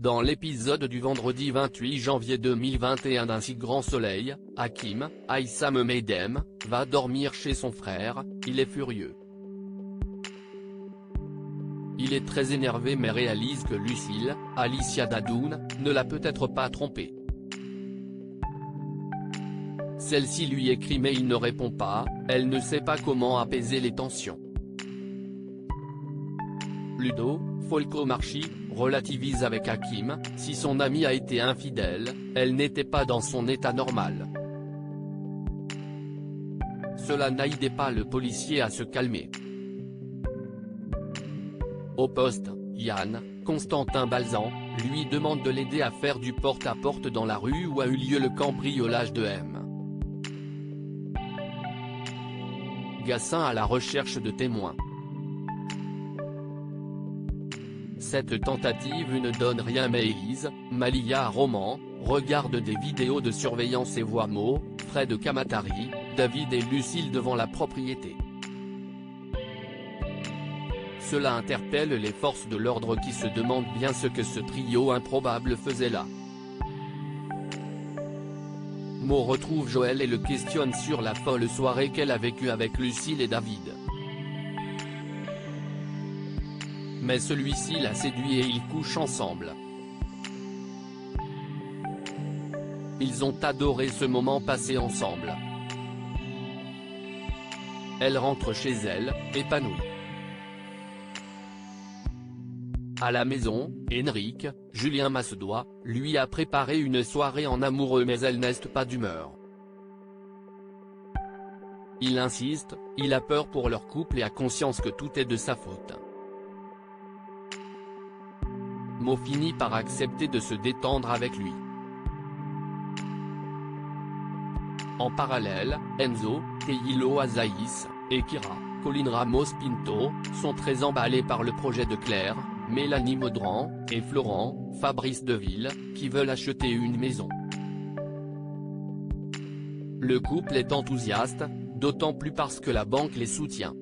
Dans l'épisode du vendredi 28 janvier 2021 d'un si grand soleil, Hakim, Aïssam Medem, va dormir chez son frère. Il est furieux. Il est très énervé mais réalise que Lucille, Alicia Dadoun, ne l'a peut-être pas trompé. Celle-ci lui écrit mais il ne répond pas, elle ne sait pas comment apaiser les tensions. Ludo, Folcomarchi, relativise avec Hakim, si son ami a été infidèle, elle n'était pas dans son état normal. Cela n'aidait pas le policier à se calmer. Au poste, Yann, Constantin Balzan, lui demande de l'aider à faire du porte-à-porte dans la rue où a eu lieu le cambriolage de M. Gassin à la recherche de témoins. Cette tentative ne donne rien mais Élise, Malia Roman, regarde des vidéos de surveillance et voit Mo, Fred Kamatari, David et Lucille devant la propriété. Cela interpelle les forces de l'ordre qui se demandent bien ce que ce trio improbable faisait là. Mo retrouve Joël et le questionne sur la folle soirée qu'elle a vécue avec Lucille et David. Mais celui-ci la séduit et ils couchent ensemble. Ils ont adoré ce moment passé ensemble. Elle rentre chez elle, épanouie. À la maison, Henrik, Julien Massedois, lui a préparé une soirée en amoureux mais elle n'est pas d'humeur. Il insiste, il a peur pour leur couple et a conscience que tout est de sa faute. Mo finit par accepter de se détendre avec lui. En parallèle, Enzo, Teilo Azaïs, et Kira, Colin Ramos Pinto, sont très emballés par le projet de Claire, Mélanie Maudran, et Florent, Fabrice Deville, qui veulent acheter une maison. Le couple est enthousiaste, d'autant plus parce que la banque les soutient.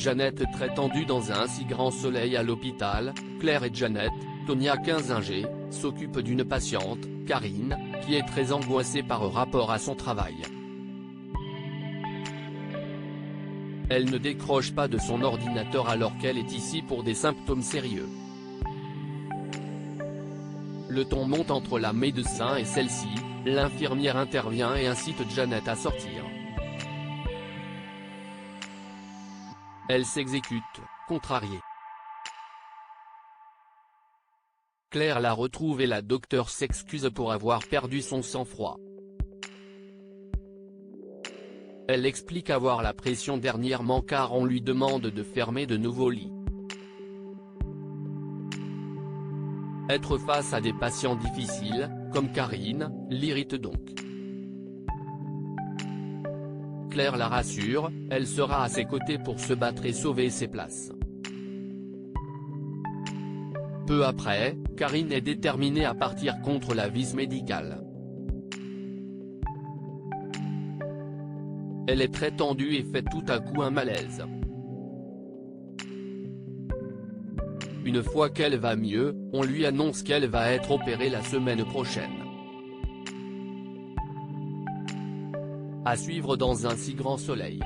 Jeannette très tendue dans un si grand soleil à l'hôpital, Claire et Jeannette, Tonia Kinzinger, s'occupent d'une patiente, Karine, qui est très angoissée par rapport à son travail. Elle ne décroche pas de son ordinateur alors qu'elle est ici pour des symptômes sérieux. Le ton monte entre la médecin et celle-ci, l'infirmière intervient et incite Jeannette à sortir. Elle s'exécute, contrariée. Claire la retrouve et la docteure s'excuse pour avoir perdu son sang-froid. Elle explique avoir la pression dernièrement car on lui demande de fermer de nouveaux lits. Être face à des patients difficiles, comme Karine, l'irrite donc. Claire la rassure, elle sera à ses côtés pour se battre et sauver ses places. Peu après, Karine est déterminée à partir contre la vice médicale. Elle est très tendue et fait tout à coup un malaise. Une fois qu'elle va mieux, on lui annonce qu'elle va être opérée la semaine prochaine. À suivre dans un si grand soleil.